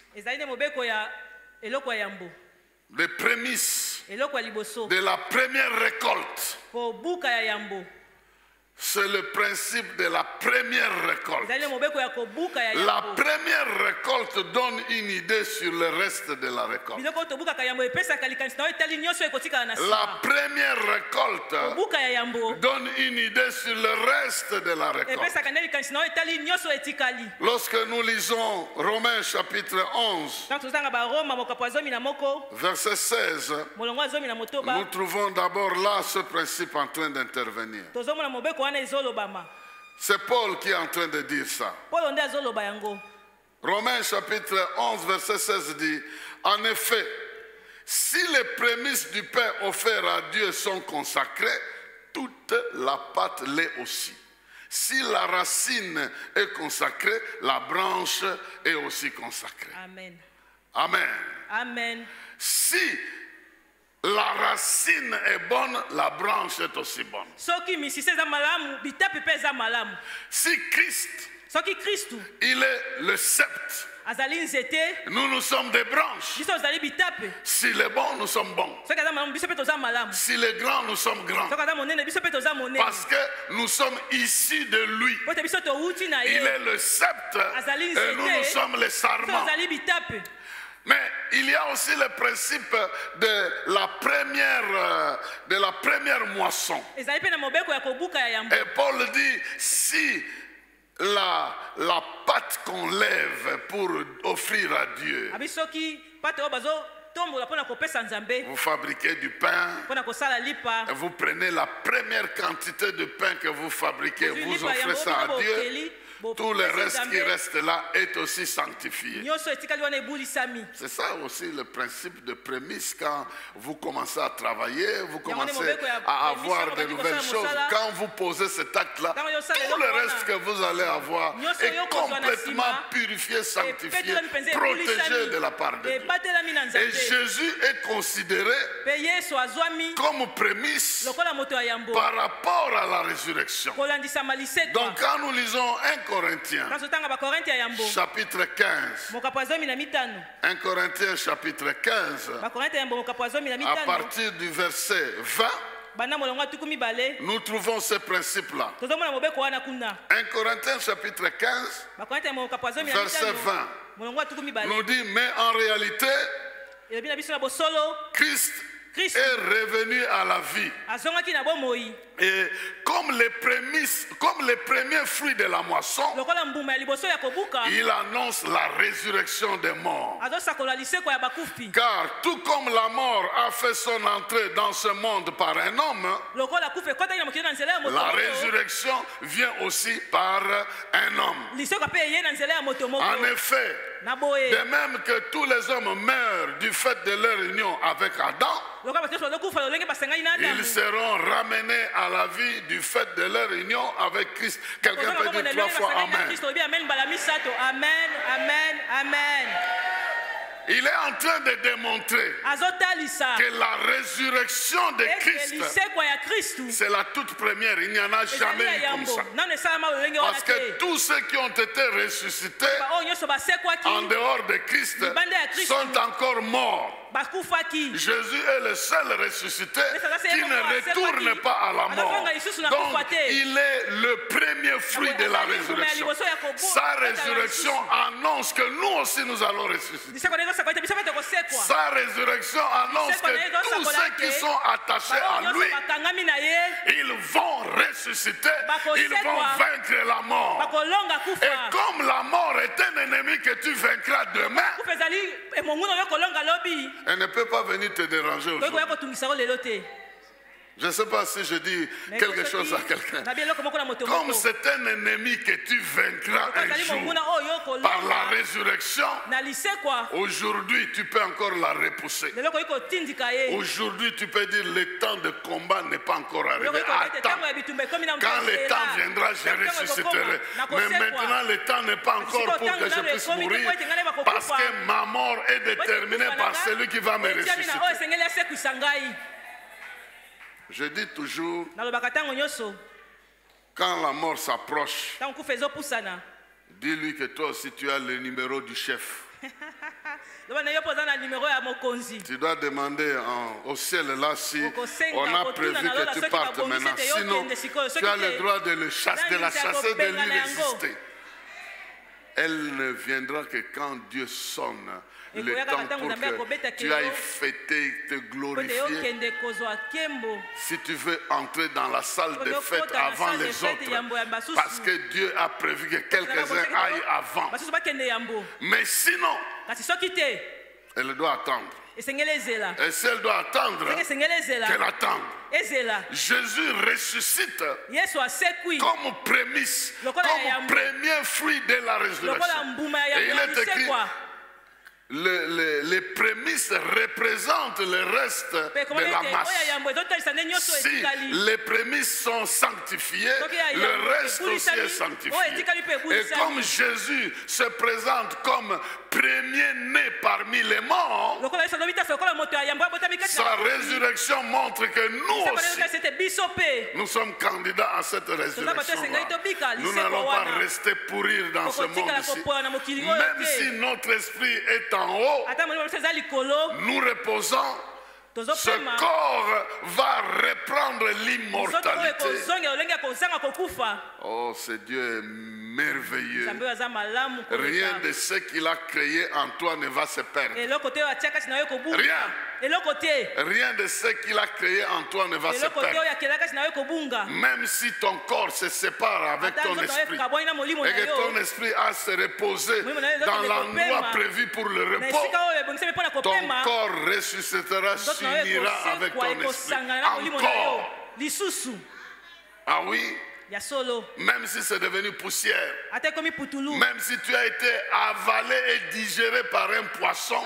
Les prémices de la première récolte. C'est le principe de la première récolte. La première récolte donne une idée sur le reste de la récolte. La première récolte donne une idée sur le reste de la récolte. Lorsque nous lisons Romains chapitre 11, verset 16, nous trouvons d'abord là ce principe en train d'intervenir. C'est Paul qui est en train de dire ça. Romains chapitre 11 verset 16 dit: en effet, si les prémices du pain offert à Dieu sont consacrées, toute la pâte l'est aussi. Si la racine est consacrée, la branche est aussi consacrée. Amen. Amen. Amen. Si la racine est bonne, la branche est aussi bonne. Si Christ, il est le sceptre, nous sommes des branches. S'il est bon, nous sommes bons. S'il est grand, nous sommes grands. Parce que nous sommes issus de lui. Il est le sceptre et nous sommes les sarments. Mais il y a aussi le principe de la première moisson. Et Paul dit, si la pâte qu'on lève pour offrir à Dieu, vous fabriquez du pain, vous prenez la première quantité de pain que vous fabriquez, vous offrez ça à Dieu. Tout le reste qui reste là est aussi sanctifié. C'est ça aussi le principe de prémisse. Quand vous commencez à travailler, vous commencez à avoir de nouvelles choses. Quand vous posez cet acte-là, tout le reste que vous allez avoir est complètement purifié, sanctifié, protégé de la part de Dieu. Et Jésus est considéré comme prémisse par rapport à la résurrection. Donc quand nous lisons 1 Corinthiens chapitre 15. 1 Corinthiens chapitre 15. À partir du verset 20, nous trouvons ce principe-là. 1 Corinthiens chapitre 15, verset 20, nous dit, mais en réalité, Christ est revenu à la vie. Et comme les premiers fruits de la moisson, il annonce la résurrection des morts. Car tout comme la mort a fait son entrée dans ce monde par un homme, la résurrection vient aussi par un homme. En effet, de même que tous les hommes meurent du fait de leur union avec Adam, ils seront ramenés à la vie du fait de leur union avec Christ. Quelqu'un peut dire 3 fois Amen. Amen, amen, amen. Il est en train de démontrer que la résurrection de Christ, c'est la toute première. Il n'y en a jamais eu comme ça. Parce que tous ceux qui ont été ressuscités en dehors de Christ sont encore morts. Jésus est le seul ressuscité qui ne retourne pas à la mort. Donc, il est le premier fruit de la résurrection. Sa résurrection annonce que nous aussi nous allons ressusciter. Sa résurrection annonce que tous ceux qui sont attachés à lui, ils vont ressusciter, ils vont vaincre la mort. Et comme la mort est un ennemi que tu vaincras demain, elle ne peut pas venir te déranger aujourd'hui. Je ne sais pas si je dis quelque chose à quelqu'un. Comme c'est un ennemi que tu vaincras un jour par la résurrection, aujourd'hui tu peux encore la repousser. Aujourd'hui tu peux dire le temps de combat n'est pas encore arrivé. Attends, quand le temps viendra, je ressusciterai. Mais maintenant le temps n'est pas encore pour que je puisse mourir, parce que ma mort est déterminée par celui qui va me ressusciter. Je dis toujours, quand la mort s'approche, dis-lui que toi aussi tu as le numéro du chef. Tu dois demander au ciel là si on a prévu que tu partes maintenant. Sinon, tu as le droit de la chasser, de lui résister. Elle ne viendra que quand Dieu sonne le temps pour que tu ailles fêter, te glorifier. Si tu veux entrer dans la salle de fête avant les autres, parce que Dieu a prévu que quelques-uns aillent avant. Mais sinon, elle doit attendre. Et si elle doit attendre, qu'elle attende. Jésus ressuscite comme prémisse, comme premier fruit de la résurrection. Et il est écrit, les prémices représentent le reste de la masse. Si les prémices sont sanctifiées, le reste aussi est sanctifié. Et comme Jésus se présente comme premier-né parmi les morts, sa résurrection montre que nous aussi, nous sommes candidats à cette résurrection-là. Nous n'allons pas rester pourrir dans ce monde-ci. Même si notre esprit est en haut, nous reposons, ce corps va reprendre l'immortalité. Oh, ce Dieu est merveilleux. Rien de ce qu'il a créé en toi ne va se perdre. Rien de ce qu'il a créé en toi ne va se perdre. Même si ton corps se sépare avec ton esprit et que ton esprit a se reposer dans l'endroit prévu pour le repos, ton corps ressuscitera, s'unira avec ton esprit. Encore. Ah oui. Même si c'est devenu poussière, même si tu as été avalé et digéré par un poisson,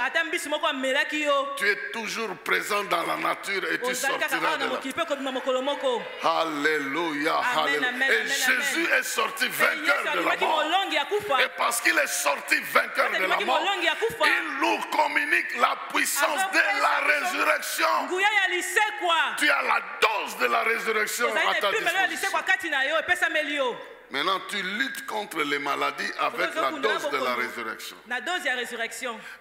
tu es toujours présent dans la nature et tu sortiras de là. Alléluia, alléluia. Et Jésus est sorti vainqueur de la mort. Et parce qu'il est sorti vainqueur de la mort, il nous communique la puissance de la résurrection. Tu as la dose de la résurrection à ta disposition. Maintenant, tu luttes contre les maladies avec la dose de la résurrection.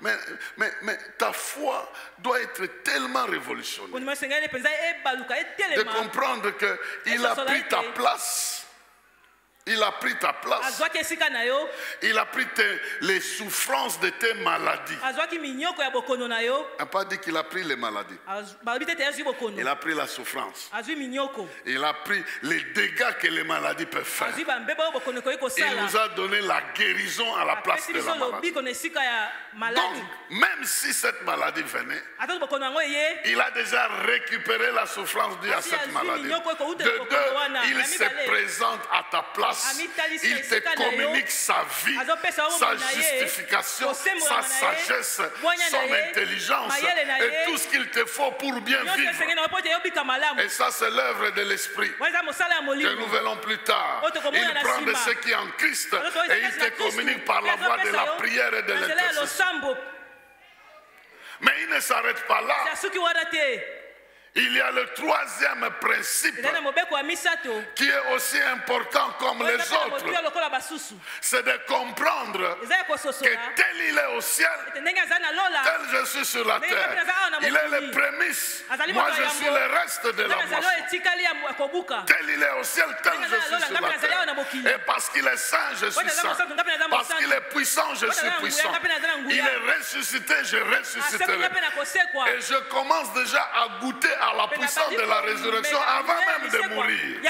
Mais ta foi doit être tellement révolutionnaire de comprendre qu'il a pris ta place. Il a pris ta place. Il a pris les souffrances de tes maladies. Il n'a pas dit qu'il a pris les maladies. Il a pris la souffrance. Il a pris les dégâts que les maladies peuvent faire. Il nous a donné la guérison à la place de la maladie. Donc, même si cette maladie venait, il a déjà récupéré la souffrance due à cette maladie. De deux, il se présente à ta place. Il te communique sa vie, sa justification, sa sagesse, son intelligence et tout ce qu'il te faut pour bien vivre. Et ça, c'est l'œuvre de l'Esprit que nous verrons plus tard. Il prend de ce qui est en Christ et il te communique par la voie de la prière et de l'intercession. Mais il ne s'arrête pas là. Il y a le troisième principe qui est aussi important comme les autres. C'est de comprendre que tel il est au ciel, tel je suis sur la terre. Il est les prémices. Moi je suis le reste de la moisson. Tel il est au ciel, tel je suis sur la terre. Et parce qu'il est saint, je suis saint. Parce qu'il est puissant, je suis puissant. Il est ressuscité, je ressusciterai. Et je commence déjà à goûter à la puissance de la résurrection avant même de mourir.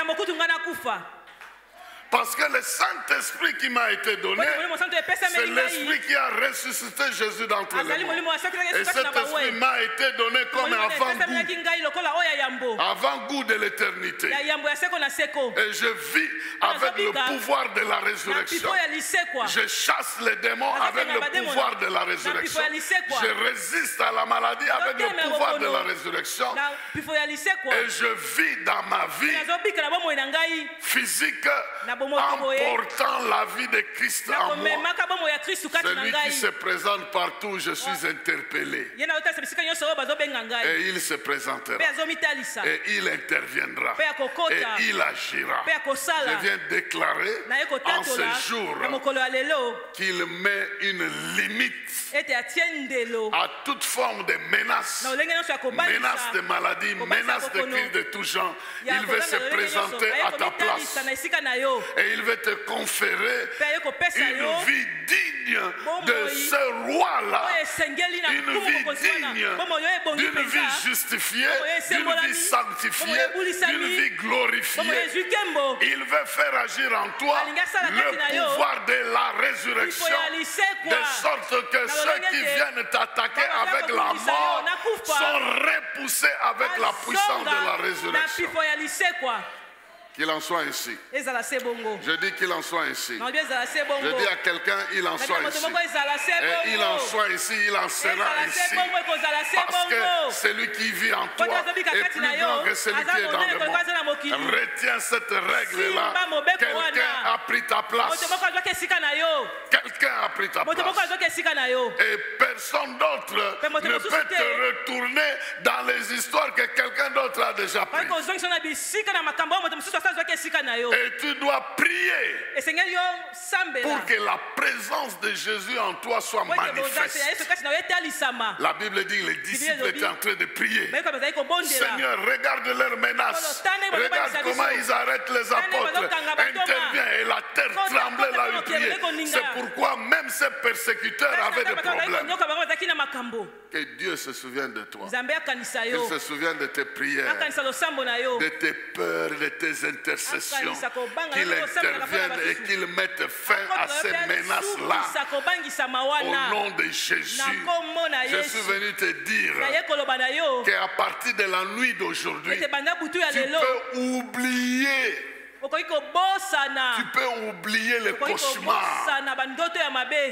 Parce que le Saint-Esprit qui m'a été donné, c'est l'Esprit qui a ressuscité Jésus d'entre les morts. Et cet Esprit m'a été donné comme avant-goût de l'éternité. Et je vis avec le pouvoir de la résurrection. Je chasse les démons avec le pouvoir de la résurrection. Je résiste à la maladie avec le pouvoir de la résurrection. Et je vis dans ma vie physique en portant la vie de Christ en moi. Celui qui se présente partout, je suis interpellé. Et il se présentera. Et il interviendra. Et il agira. Je viens déclarer en ce jour qu'il met une limite à toute forme de menace. Menace de maladie, menace de crise de tout genre. Il veut se présenter à ta place. Et il veut te conférer une vie digne de ce roi-là, une vie digne d'une vie justifiée, d'une vie sanctifiée, d'une vie glorifiée. Il veut faire agir en toi le pouvoir de la résurrection, de sorte que ceux qui viennent t'attaquer avec la mort sont repoussés avec la puissance de la résurrection. Qu'il en soit ainsi. Je dis qu'il en soit ainsi. Je dis à quelqu'un, il en soit ainsi. Et il en soit ainsi, il en sera ainsi. Parce que celui qui vit en toi est plus grand que celui qui est dans le monde. Retiens cette règle-là. Quelqu'un a pris ta place. Quelqu'un a pris ta place. Et personne d'autre ne peut te retourner dans les histoires que quelqu'un d'autre a déjà prises. Et tu dois prier pour que la présence de Jésus en toi soit manifeste. La Bible dit que les disciples étaient en train de prier. Seigneur, regarde leurs menaces. Regarde comment ils arrêtent les apôtres. Intervient et la terre tremblait là où ils priaient. C'est pourquoi même ces persécuteurs avaient des problèmes. Que Dieu se souvienne de toi. Qu'il se souvienne de tes prières, de tes peurs, de tes intercessions. Qu'il intervienne et qu'il mette fin à ces menaces-là. Au nom de Jésus, je suis venu te dire qu'à partir de la nuit d'aujourd'hui, tu peux oublier. Tu peux oublier les cauchemars.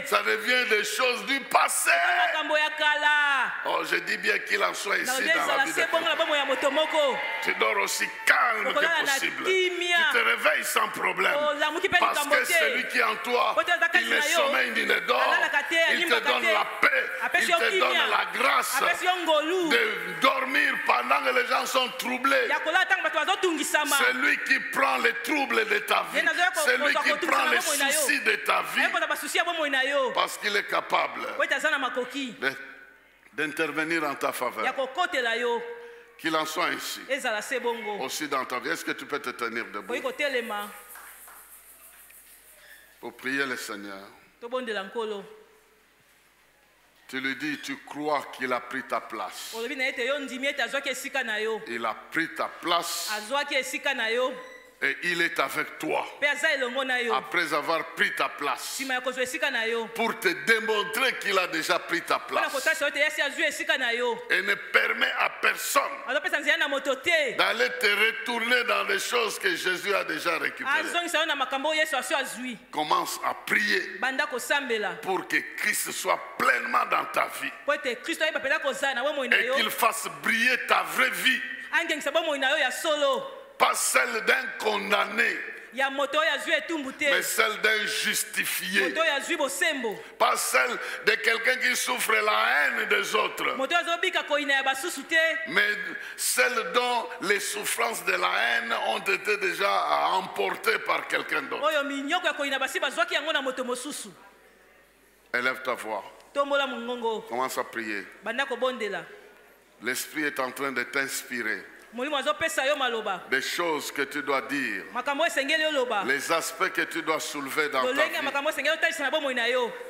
Ça devient des choses du passé. Oh, je dis bien qu'il en soit ici dans la vie de quelqu'un. Tu dors aussi calme que possible. Tu te réveilles sans problème. Parce que celui qui est en toi, il ne sommeille ni ne dort. Il te donne la paix. Il te donne la grâce de dormir pendant que les gens sont troublés. Celui qui prend les troubles de ta vie, celui qui prend les soucis de ta vie, parce qu'il est capable d'intervenir en ta faveur. Qu'il en soit ainsi aussi dans ta vie. Est-ce que tu peux te tenir debout pour prier le Seigneur? Tu lui dis, tu crois qu'il a pris ta place. Il a pris ta place. Et il est avec toi. Après avoir pris ta place. Pour te démontrer qu'il a déjà pris ta place. Et ne permet à personne d'aller te retourner dans des choses que Jésus a déjà récupérées. Commence à prier pour que Christ soit pleinement dans ta vie. Et qu'il fasse briller ta vraie vie. Pas celle d'un condamné. mais celle d'un justifié. Pas celle de quelqu'un qui souffre la haine des autres, mais celle dont les souffrances de la haine ont été déjà emportées par quelqu'un d'autre. Élève ta voix. Commence à prier. L'Esprit est en train de t'inspirer. Des choses que tu dois dire, les aspects que tu dois soulever dans ta vie,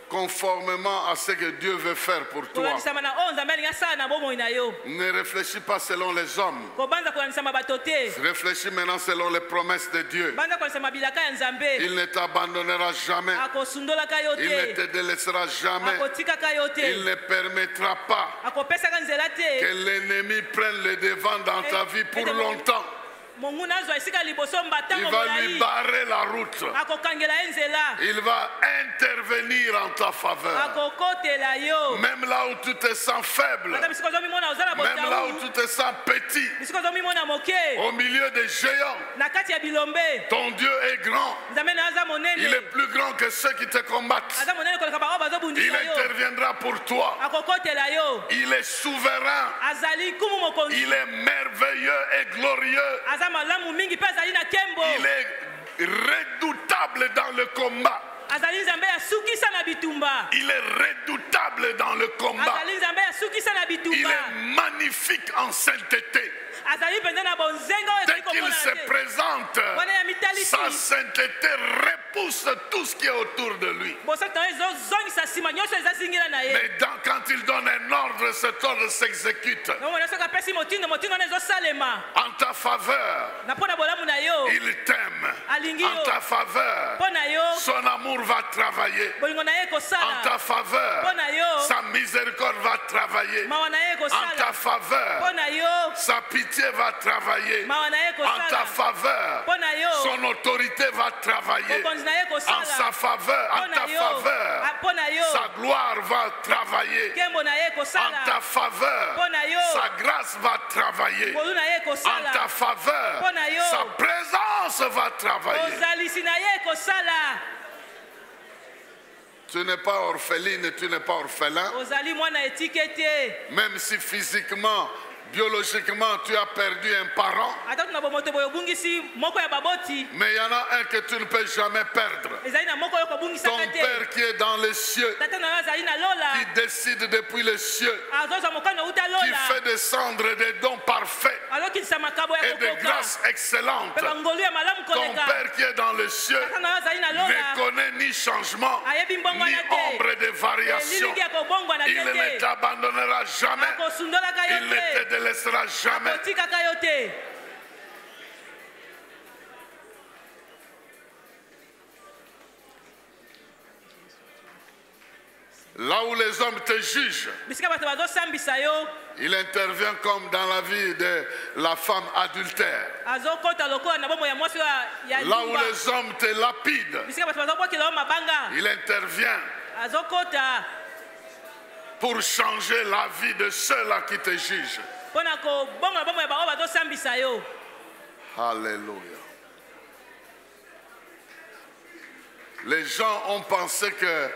conformément à ce que Dieu veut faire pour toi. Ne réfléchis pas selon les hommes. Réfléchis maintenant selon les promesses de Dieu. Il ne t'abandonnera jamais. Il ne te délaissera jamais. Il ne permettra pas que l'ennemi prenne le devant dans ta vie pour longtemps. Il va lui barrer la route. Il va intervenir en ta faveur. Même là où tu te sens faible, même là où tu te sens petit, au milieu des géants, ton Dieu est grand. Il est plus grand que ceux qui te combattent. Il interviendra pour toi. Il est souverain. Il est merveilleux et glorieux. Il est redoutable dans le combat. Il est redoutable dans le combat. Il est magnifique en sainteté. Dès qu'il se présente, sa sainteté repousse tout ce qui est autour de lui. Mais quand il donne un ordre, cet ordre s'exécute. En ta faveur, il t'aime. En ta faveur, son amour va travailler. En ta faveur, sa miséricorde va travailler. En ta faveur, sa pitié va travailler. En ta faveur, son autorité va travailler. En sa faveur, en ta faveur, sa gloire va travailler. En ta faveur, sa grâce va travailler. En ta faveur, sa présence va travailler. Tu n'es pas orpheline, tu n'es pas orphelin. Même si physiquement, biologiquement, tu as perdu un parent, mais il y en a un que tu ne peux jamais perdre. Ton Père qui est dans les cieux, qui décide depuis les cieux, qui fait descendre des dons parfaits et des grâces excellentes. Ton Père qui est dans les cieux ne connaît ni changement, ni ombre de variation. Il ne t'abandonnera jamais. Il ne te délaissera jamais. Là où les hommes te jugent, il intervient comme dans la vie de la femme adultère. Là où les hommes te lapident, il intervient pour changer la vie de ceux-là qui te jugent. Alléluia. Les gens ont pensé que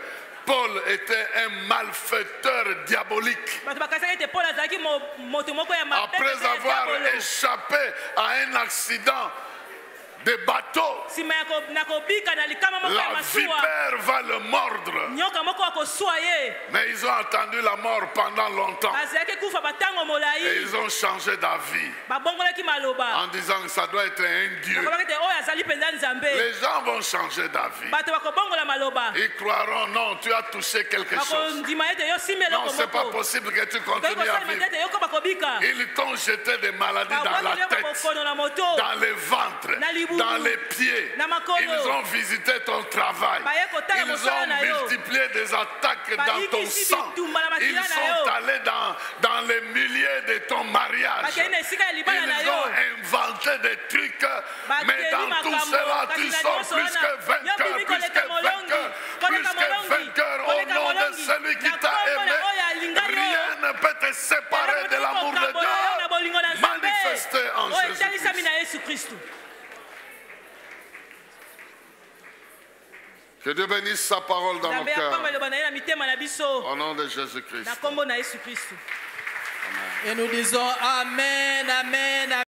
Paul était un malfaiteur diabolique. Après avoir échappé à un accident de bateau, la vipère va le mordre. Mais ils ont attendu la mort pendant longtemps. Et ils ont changé d'avis en disant que ça doit être un Dieu. Les gens vont changer d'avis. Ils croiront, non, tu as touché quelque chose. Non, c'est pas possible que tu continues à vivre. Ils t'ont jeté des maladies dans la tête, dans le ventre, dans les pieds. Ils ont visité ton travail. Ils ont multiplié des attaques dans ton sang. Ils sont allés dans les milieux de ton mariage. Ils ont inventé des trucs. Mais dans tout cela, tu sors plus que vainqueur, plus que vainqueur, plus que vainqueur au nom de celui qui t'a aimé. Rien ne peut te séparer de l'amour de Dieu manifesté en Jésus-Christ. Que Dieu bénisse sa parole dans nos cœurs. Au nom de Jésus-Christ. Et nous disons Amen, Amen, Amen.